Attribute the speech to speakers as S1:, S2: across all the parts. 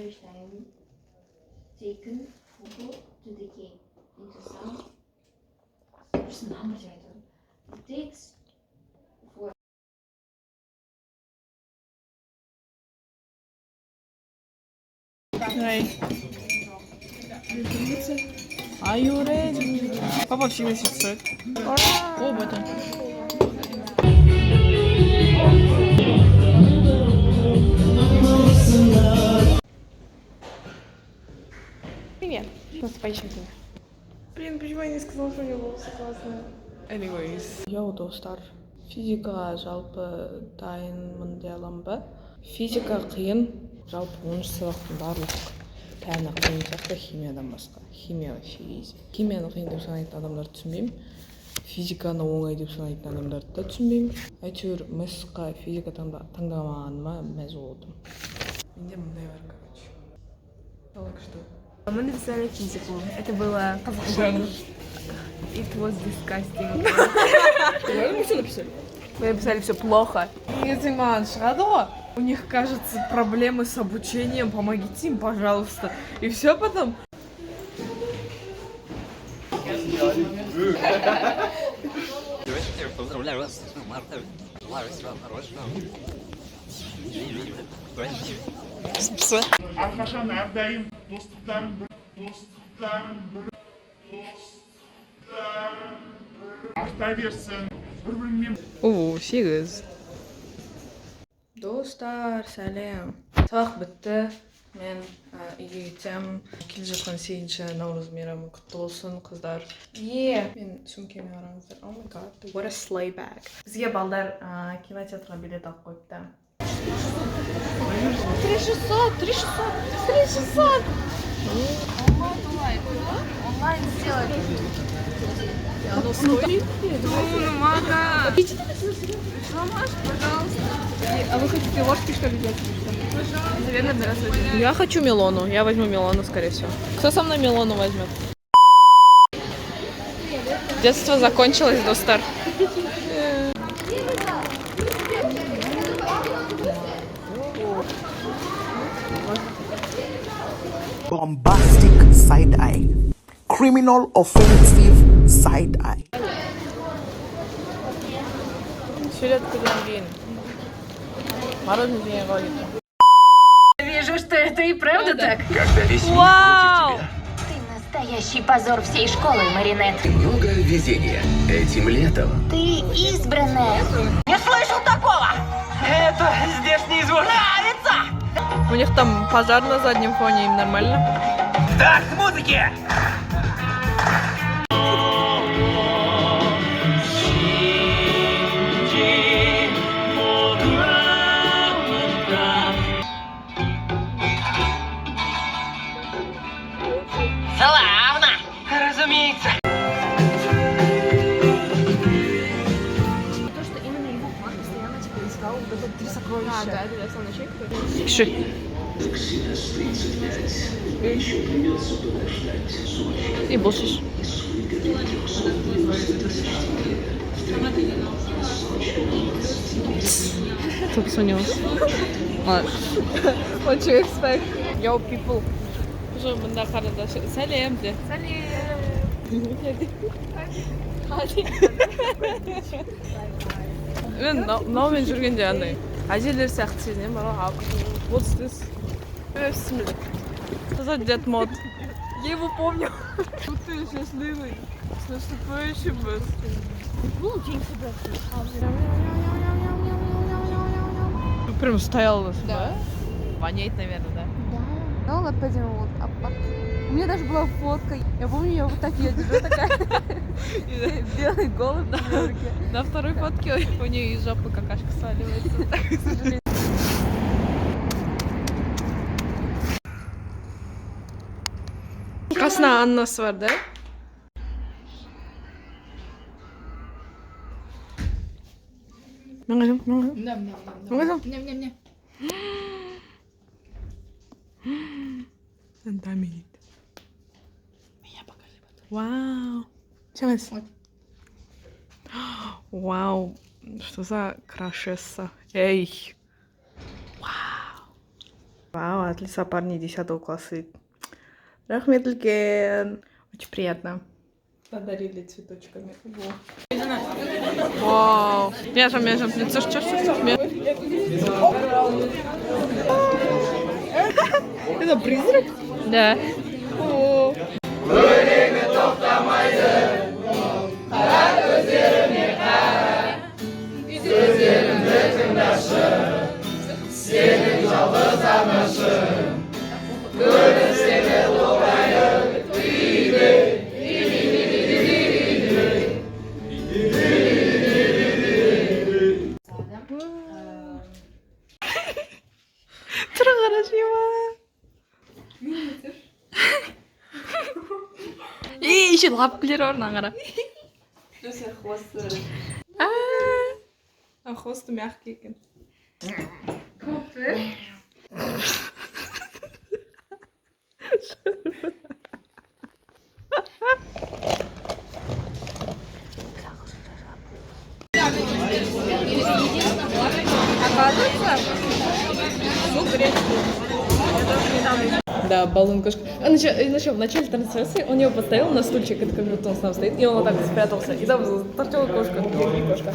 S1: average time taken photo to decay into sound. 무슨 한번 제가 it takes for
S2: Right. Are you ready? Папа в 70. О, 맞아. Привет. Наступающим дня. Блин, почему я не сказала, что у него волосы классные? Anyways. Йоу, достар. Физикаға жалпы дайынмын дей аламын ба? Физика қиын. Жалпы 10 сабақтың барлық пәні қиын сияқты химиядан басқа. Химия вообще easy. Химияны қиын деп санайтын адамдарды түсінбеймін. Физиканы оңай деп санайтын адамдарды да түсінбеймін. Әйтеуір мысқа физика таңдамағаныма мәз болдым. Менде мындай бар, короче. Так что?
S3: Мы написали физику. Это было... It was disgusting.
S2: Мы все написали?
S3: Мы написали все плохо.
S2: Езиман, шрадо. У них, кажется, проблемы с обучением. Помогите им, пожалуйста. И все потом...
S4: Arkadaşlar neredeyim? Dostluktan arta versin. Bir-birini
S2: О, сегіз. Достар, сәлем. Сабақ бітті. Мен үйге кетем. Келе жатқан 8-ші наурыз мейрамы құтты болсын, қыздар. Мен сөмкеме қараңыздар. Oh my god, what a sleigh bag. Бізге балдар кинотеатрға билет алып қойыпты. 3600.
S3: Онлайн сделали.
S2: Оно стоит?
S3: Мага. Сломашь, пожалуйста.
S2: А вы хотите ложки, что ли, взять?
S3: Наверное, здравствуйте.
S2: Я хочу Милону. Я возьму Милону, скорее всего. Кто со мной Милону возьмет? Детство закончилось, достар.
S5: Bombastic side eye, criminal offensive side eye.
S2: Селедкадан кейін. Мороженое жеген қойды.
S6: Вижу, что это и правда так.
S7: Когда весь мир
S2: Вау!
S7: против тебя.
S6: Ты настоящий позор всей школы, Маринет.
S7: Много везения. Этим летом
S6: Ты избранная.
S8: Не слышал такого! Это здешний звук. Нравится!
S2: У них там пожар на заднем фоне, им нормально.
S8: Старт музыки! Славно! Разумеется.
S3: То, что именно его маг постоянно типа искал вот это 3 сокровища.
S2: Да, я сам начать. Пиши. И больше. Çok sanıyoruz. What you expect? Yo people. Уже мында қарада сәлем де. Хadi. Мен мынаумен жүргенде андай әжелер сияқты сезінемін. What's this? Что за Дед Мод? Я его помню. Тут ты счастливый. С наступающим вас. Прям стоял, да? Воняет, наверное, да?
S3: Ну ладно, пойдем вот. У меня даже была фотка. Я помню, я вот так я держу такая. Белый голубь на руке.
S2: На второй фотке у нее из жопы какашка сваливается. К сожалению. Қасына аннасы бар, да? Мен қайдам? Антаминит. Меня покажи потом. Вау. Сейчас. Вау. Что за крашеса? Эй. Вау. Вау, отлично, парни 10 класса. Рахмет үлкен. Очень приятно. Подарили цветочками. Вау. Мяжем. Это призрак? Да. И еще лапкалер бар наңара. А хвосты мягкий екен. Да, баллон кошка. В начале трансляции он его поставил на стульчик, это как будто он сам стоит, и он вот так спрятался. И там торчала кошка. Кошка.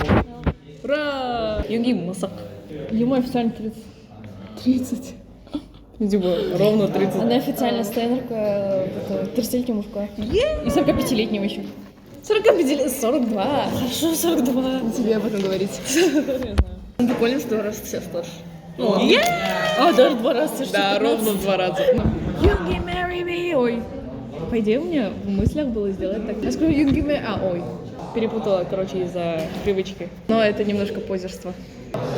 S2: Ура! Юнги мысок. Ему официально 30. Типа, ровно 30. Она официально стендерка 30-летнего мужика. И 45-летнего еще. 42. Хорошо, 42. Тебе об этом говорить. Он прикольно, что раз сейчас тоже. А, даже 2 раза. Да, ровно 2 раза. Юнги, marry me. Ой. По идее, у меня в мыслях было сделать так. Я скажу Юнги, ой. Перепутала, короче, из-за привычки. Но это немножко позерство.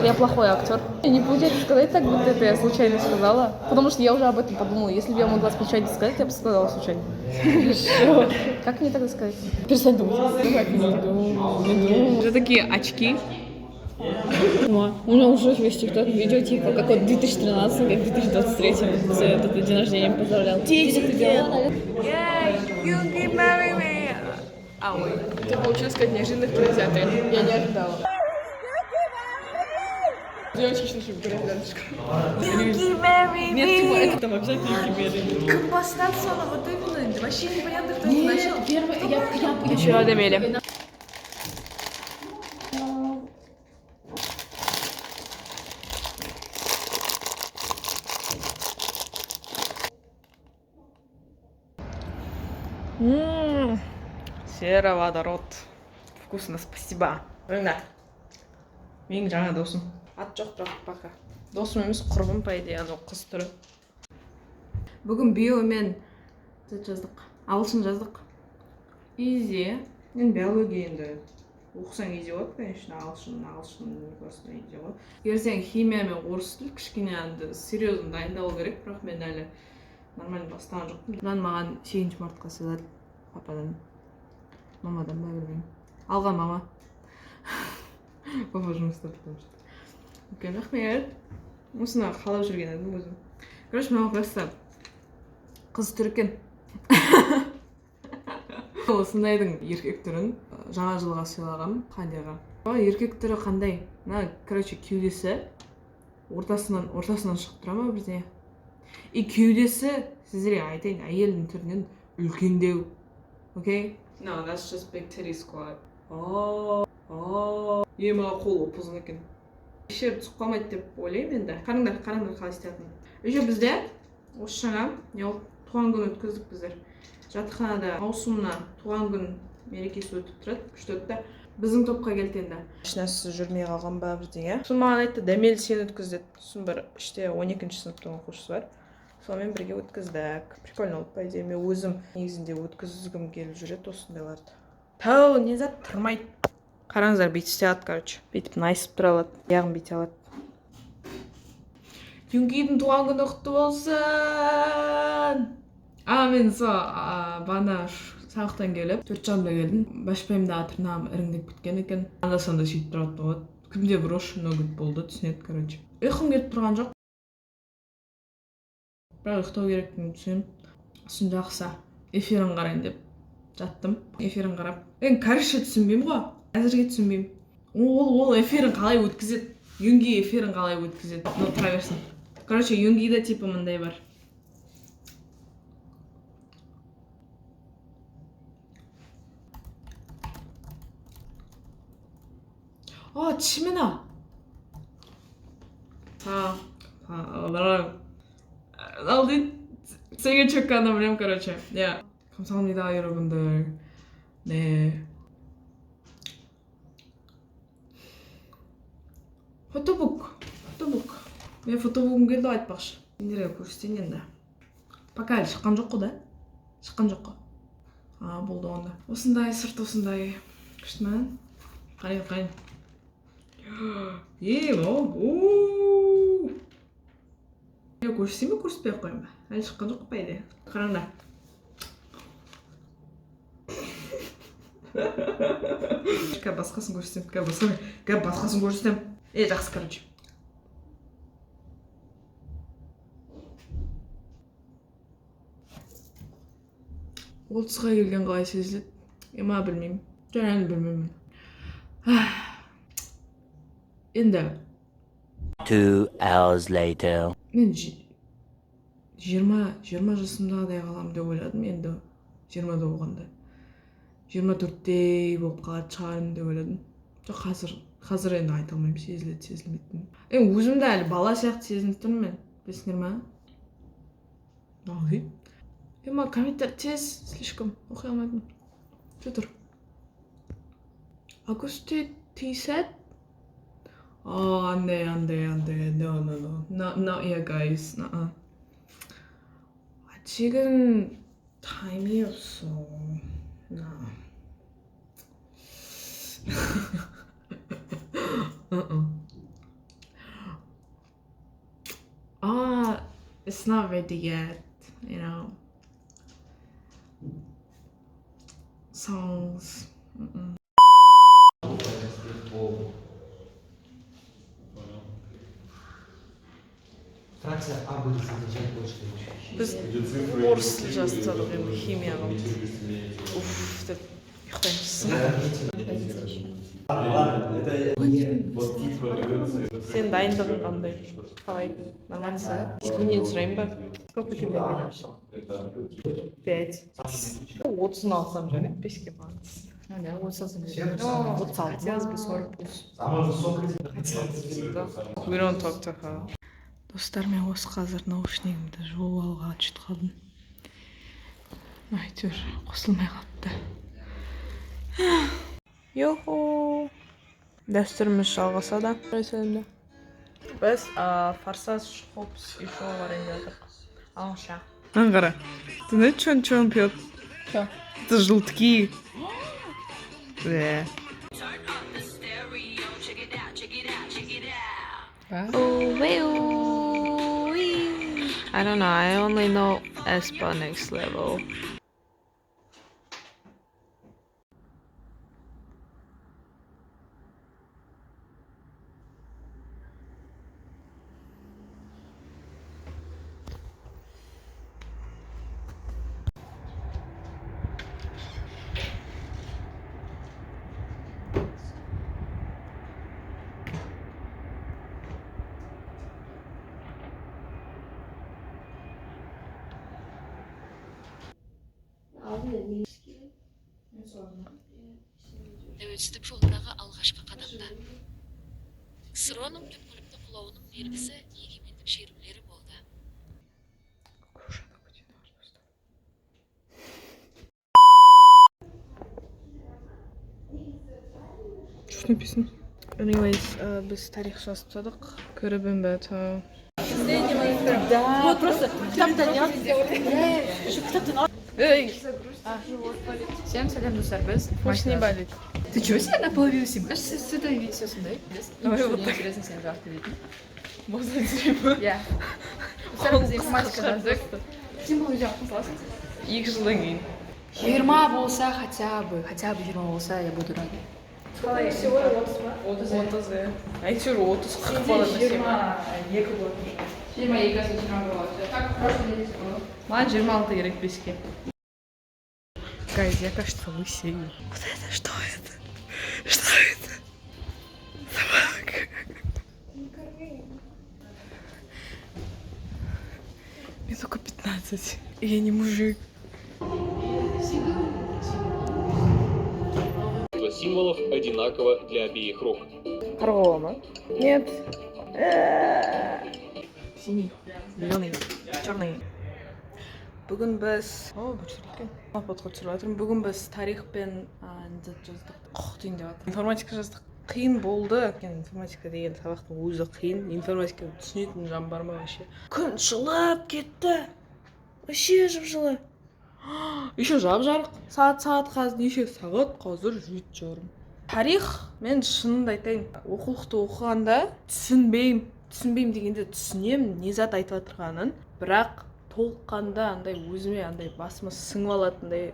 S2: Я плохой актер. Не получается сказать так, будто это я случайно сказала. Потому что я уже об этом подумала. Если бы я могла случайно сказать, я бы сказала случайно. Хорошо. Как мне тогда сказать? Перестань думать. Это такие очки. У меня уже весь тикток видео, типа, как вот 2013, как 2023, это день рождения поздравлял. Юнги, marry me. А, ой. Это получилось как неожиданно в кинотеатре. Я не ожидала. Девочки сейчас еще говорят рядышком. Юнги, marry me. Нет, типа, это там обязательно Юнги, marry me. Компостация, вот именно, вообще непонятно, кто это начал. Первый, еще Адамеля. Сероводород. Вкусно, спасибо. Рына. Менің жаңа досым. Ат жоқ бірақ пока. Досым емес, құрбым по идее, анау қыз түрі. Бүгін биомен жаздық. Ағылшын жаздық. Изи. Енді биология енді. Оқысаң изи болады, конечно, ағылшын классында изи болады. Егер сен химия мен орыс тіл кішкене енді серьезно дайындалу керек, бірақ мен әлі нормально бастаған жоқпын. Мынаны маған 7 мартқа сыйлады пападан. Мамадан ба білмеймін. Алған мама. Папа жұмыста потому что. Өйткені рахмет. Осыны қалап жүрген едім өзім. Короче, мама просто қыз түр екен. Осындайдың еркек түрін жаңа жылға сыйлағам Қандияға. Еркек түрі қандай? Короче, кеудесі ортасынан шығып тұра ма бірдеңе? И кеудесі, сіздерге айтайын, әйелдің түрінен үлкендеу. Окей? No, that's just big titty squat. Маған қол ұпызын екен. Ешер түсіп қалмайды деп ойлаймын енді. Қараңдар қалай істейтінін. Еще бізде осы жаңа туған күн өткіздік біздер. Жатақханада маусымына туған күн мерекесі өтіп тұрады, күшті өтті. Біздің топқа келді енді. Ешнәрсіз жүрмей қалған ба бірдеңе. Сосын маған айтты, дәмел сен өткіз деді. Сосын бір іште 12-ші сыныптың оқушысы бар. Сонымен бірге өткіздік. Прикольно болды, по идее, мен өзім негізінде өткізгім келіп жүреді осындайларды. Тау, не зат тұрмайды. Қараңыздар, бүйтіп істей алады, короче. Бүйтіп найысып тұра алады, яғын бүйте алады. Юнгидің туған күні құтты болсын. Мен бағана сабақтан келіп, 4:30-да келдім. Башпайымда тырнағым іріңдеп кеткен екен. Анда-санда сөйтіп тұрады болады. Кімде брошен ноготь болды, түсінеді, короче. Ұйқым келіп тұрған жоқ. Бірақ ұйықтау керектігін түсінемін. Сосын жақсы эфирін қарайын деп жаттым. Эфирін қарап. Короче, түсінбеймін ғой. Әзірге түсінбеймін. Ол эфирін қалай өткізеді? Юнги эфирін қалай өткізеді? Тұра берсін. Короче, Юнгида типа мындай бар. 아, 치매나. 나도 생일 축하한다 그냥 короче. 야, 감사합니다 여러분들. 네. Фотобук. Мен фотобугум келди айтпакчы. Сендерге көрсөтейин енді. Пока әлі шыққан жоқ қой да? Шыққан жоқ қой. Болды онда. Осындай сырт осындай. Күшті ма? Қарайын. Көрсетейін бе, көрсетпей ақ қояйын ба? Әлі шыққан жоқ па еді? Қараңдар. Басқасын көрсетем. Жақсы, короче. Отызға келген қалай сезіледі? Ема білмеймін. Жаңағы білмеймін. Енді
S9: 2 hours later.
S2: Мен 20 жасымдағыдай қаламын деп ойладым, енді 20-да болғанда. 24-тей болып қалады шығарым деп ойладым. Жоқ, қазір енді айта алмаймын, сезіледі, сезілмейтін. Өзімді әлі бала сияқты сезініп тұрмын мен. Білесіңдер ма? Ой. Комментарий тез, слишком оқи алмадым. Тұр. Агусте тейсет? 안돼. No. Not yet, guys. 아직은 타임이 없어. It's not ready yet, you know. Songs.
S10: Фракция А будет содержать больше
S2: Біз орыс тіл жаздық, енді химияға. Уф, деп ұйықтаймыз. Сен дайындығың қандай? Қалай? Нормальсың? Менен сұрайын ба? Сколько тебе берешь? 5. 30'unu alsam canım, 5'e falan.
S3: Ну да, вот сосуд.
S2: 36.
S3: Хотелось бы 40 плюс.
S2: We don't talk to her. Достар, мен осы қазір наушнигімді жуып алға жүт қалдым. Әйтеуір қосылмай қалыпты. Йоху! Дәстүріміз жалғасады. Біз форсаж хопс и шоу арендадық. Аңша. Аңғара. Ты знаешь, что он пьет? Что? Это желтки. Да. I don't know, I only know Espa next level.
S11: Тәуелсіздік жолындағы алғашқы қадамда. КСРО-ның түпкілікті құлауының белгісі егемендік шерулері болды.
S2: Что написано? Anyways, біз тарих жазып тастадық. Көріп бәті.
S3: Да, вот просто кітапта не
S2: Эй!
S3: Всем салям, достар, біз.
S2: Хочешь не болеть?
S3: Ты чего себя наполовину сим? Кажется, с этой видео сюда.
S2: Давай вот так.
S3: Интересно всем жарко видно.
S2: Можно типа.
S3: Я. Сразу за информатика. Тем более жарко сласить.
S2: Их жылдан кейін.
S3: 20 болса хотя бы 20 болса я буду рада.
S2: Қалай? Сегодня 30 иә. Әйтеуір 30-40 болады.
S3: 22 болады. 22 болады. Как прошлый день было?
S2: Маған 26 керек беске. Гайз, я, кажется, лысею. Вот это, что это? Что это? Собака. кстати. Я не мужик.
S7: Символов одинаково для обеих рук.
S2: Рома. Нет. Синий, зеленый, черный. Бүгін біз... О, бір сүрілген. Подход сүріп жатырмын. Бүгін біз тарих пен жаздық. Құқық дейін деп жатыр. Информатика жаздық. Қиын болды. Информатика деген сабақтың өзі қиын. Информатиканы түсінетін жан бар ма вообще? Күн жылап кетті. Вообще жып-жылы. Еще жап-жарық. Сағат қазір неше? Сағат қазір 7:30. Тарих, мен шынымды айтайын, оқулықты оқығанда түсінбеймін дегенде түсінемін не зат айтып отырғанын, бірақ толыққанда андай өзіме андай басыма сіңіп алатындай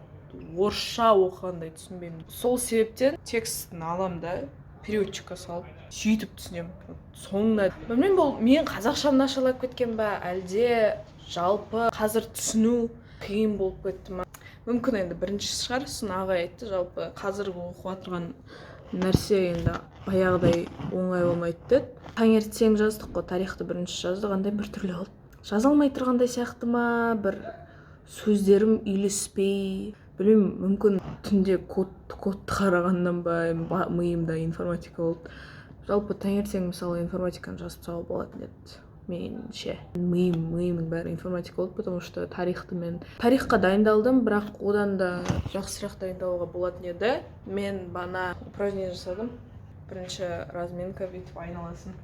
S2: орысша оқығандай түсінбеймін. Сол себептен текстін аламын да переводчикқа салып сөйтіп түсінемін. Соңында білмеймін, бұл мен қазақшам нашарлап кеткен ба, әлде жалпы қазір түсіну қиын болып кетті ма? Мүмкін енді бірінші шығар, сосын ағай айтты, жалпы қазіргі оқып отырған нәрсе енді баяғыдай оңай болмайды деді. Таңертең жаздық қой, тарихты бірінші жаздық, андай бір түрлі болды. Жаза алмай тұрғандай сияқты ма, бір сөздерім үйлеспей, білмеймін, мүмкін түнде кодты қарағаннан ба, миымда информатика болды. Жалпы таңертең мысалы информатиканы жазып салу болады деді. Менше миымның бәрі информатика болды, потому что тарихқа дайындалдым, бірақ одан да жақсырақ дайындалуға болатын еді. Мен бана упражнение жасадым. Бірінші разминка бүйтіп айналасын.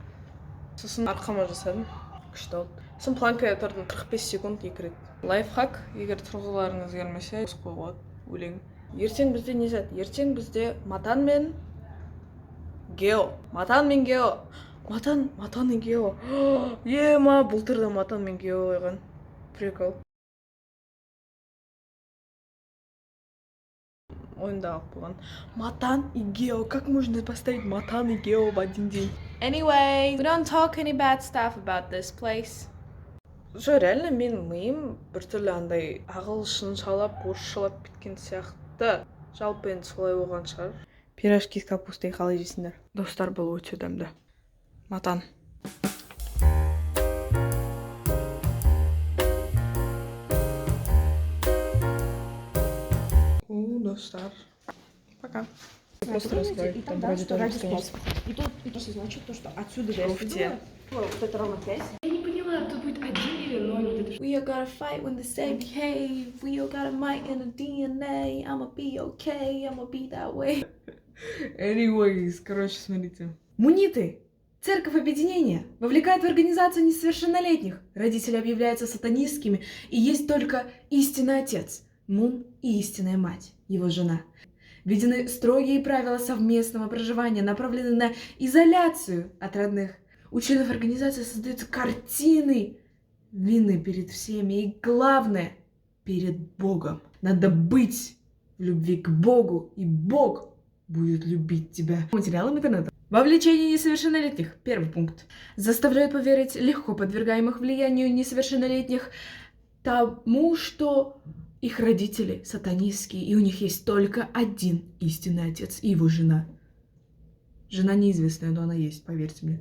S2: Сосын арқама жасадым. Күшті болды. Сосын планкаға тұрдым 45 секунд 2 рет. Лайфхак, егер тұрғыларыңыз келмесе, қойған өлең. Ертең бізде не зат? Ертең бізде матан мен гео. Матан мен гео. Матан и гео. Ема, былтырда матан мен гео қойған. Прикол. Ойында алып болған. Матан и гео. Как можно поставить матан и гео в один день? Anyway, we don't talk any bad stuff about this place. Жо, реально мен миым біртүрлі андай ағылшыншалап, орысшалап кеткен сияқты. Жалпы енді солай болған шығар. Пирожки с капустой қалай жейсіңдер? Достар, бұл өте дәмді. Матан. Достар. Пока. Просто разговаривать.
S3: И там дальше ради способ. И то значит то, что отсюда я видела. Вот это ровно 5.
S2: Я не поняла, тут будет 1 или 0. We all gotta fight when they say behave. We all gotta might in the DNA. I'ma be okay, I'ma be that way. Anyways, короче, смотрите. Муниты. Церковь Объединения вовлекает в организацию несовершеннолетних. Родители объявляются сатанистскими, и есть только истинный отец, Мун, и истинная мать, его жена. Введены строгие правила совместного проживания, направленные на изоляцию от родных. У членов организации создаются картины вины перед всеми и, главное, перед Богом. Надо быть в любви к Богу, и Бог будет любить тебя. Материалом интернета. Вовлечение несовершеннолетних. Первый пункт. Заставляют поверить легко подвергаемых влиянию несовершеннолетних тому, что их родители сатанистские, и у них есть только один истинный отец и его жена. Жена неизвестная, но она есть, поверьте мне.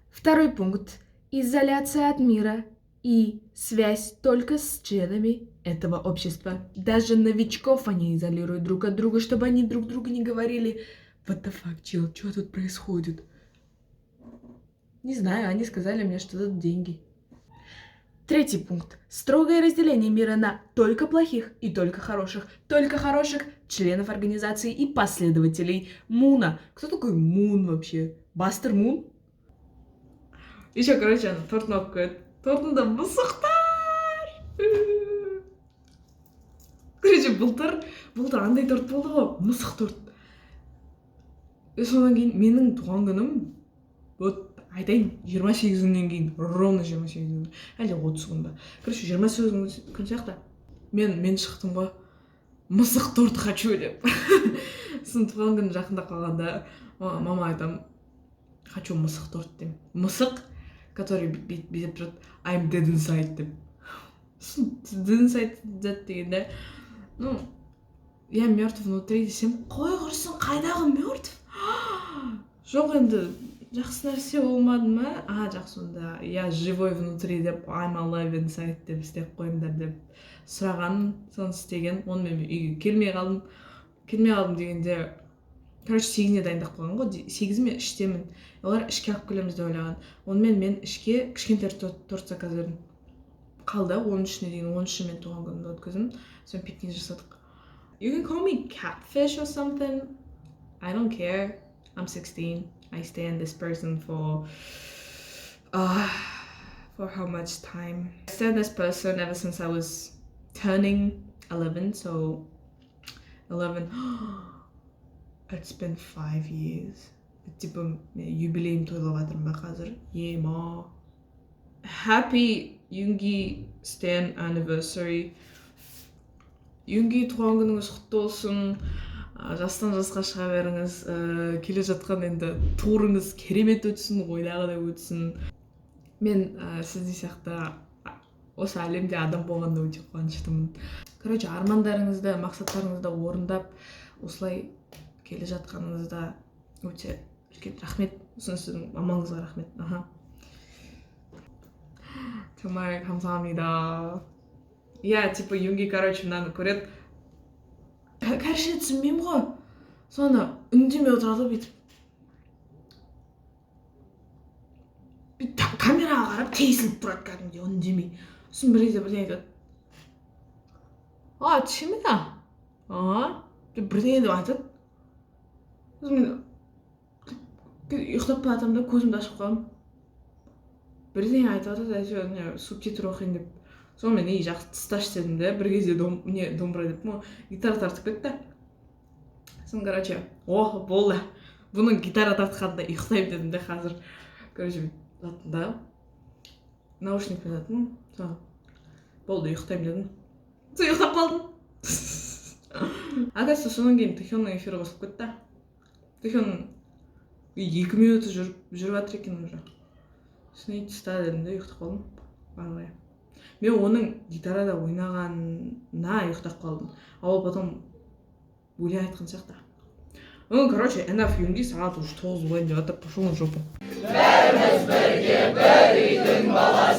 S2: Второй пункт. Изоляция от мира и связь только с членами этого общества. Даже новичков они изолируют друг от друга, чтобы они друг другу не говорили: what the fuck, чел, что тут происходит? Не знаю, они сказали мне, что тут деньги. Третий пункт. Строгое разделение мира на только плохих и только хороших членов организации и последователей Муна. Кто такой Мун вообще? Бастер Мун? Еще, короче, торт нокает. Тортында мысықтар. Короче, былтыр андай торт болды ғой, мысық торт. Содан кейін менің туған күнім, вот айтайын, 28 күннен кейін, ровно 28 күн, әлде 30 күн ба. Короче, 28 күн сияқты. Мен шықтым ғой, мысық торт хочу деп. Сосын туған күн жақында қалғанда, мама айтам, хочу мысық торт деп. Мысық, который бетіп тұрады, I'm dead inside деп. Dead inside дегенде, ну, я мертв внутри десем, қой құрсын, қайдағы мертв? Жоқ енді, жақсы нәрсе болмады ма? Жақсы онда. Я живой внутри деп, I'm alive inside деп істеп қойыңдар деп сұраған, соны істеген. Онымен мен үйге келмей қалдым. Дегенде, короче, 8-не дайындап қойған ғой. 8 мен іштемін. Олар ішке алып келеміз деп ойлаған. Онымен мен ішке кішкентай торт заказ бердім. Қалды 13-не дейін, 13-і мен туған күнімді өткіздім. Соны пикник жасадық. You can call me catfish or something. I don't care. I'm 16. I stand this person for how much time? I stand this person ever since I was turning 11, so 11. It's been 5 years. Типа юбилейім тойлап жатырмын ба қазір? Ема. Happy Юнги Stan anniversary. Юнги туған күніңіз құтты болсын. Жастан жасқа шыға беріңіз. Келе жатқан енді турыңыз керемет өтсін, ойдағыдай өтсін. Мен сіздей сияқты осы әлемде адам болғанда өте қуаныштымын. Короче, армандарыңызды, мақсаттарыңызды орындап, осылай келе жатқаныңызда өте үлкен рахмет. Сіздің мамаңызға рахмет. 정말 감사합니다. Я типа Юнги, короче, мынаны көреді. Короче, түсінбеймін ғой. Соны үндемей отырады бүйтіп. Камераға қарап тесіліп тұрады кәдімгідей, үндемей. Сосын бір кезде бірдеңе айтады. Түсінбей ме? Бірдеңе деп айтады. Сосын мен ұйықтап бара жатырмын да, көзімді ашып қалдым. Бірдеңе айтып жатады, әйтеуір субтитр оқиын деп. Соны мен жақсы тысташ дедім де, бір кезде домбыра деп, гитара тартып кетті. Сосын, короче, болды. Бұның гитара тартқанда ұйықтайым дедім де қазір. Короче, да, наушникпен жатырмын. Болды, ұйықтайым дедім. Сосын ұйықтап қалдым. Оказывается, содан кейін Тэхённың эфирі қосылып кетті. Тэхён 2 минуты жүріп жатыр екен уже. Сосын тұста дедім де ұйықтап қалдым. Бармай. Мен оның гитарада ойнағанына ұйықтап қалдым. Ал потом өлең айтқан сияқты. Короче, enough Юнги, сағат уже 9 болайын деп жатыр, пошел на жопу. Бәріміз бірге бір үйдің баласы.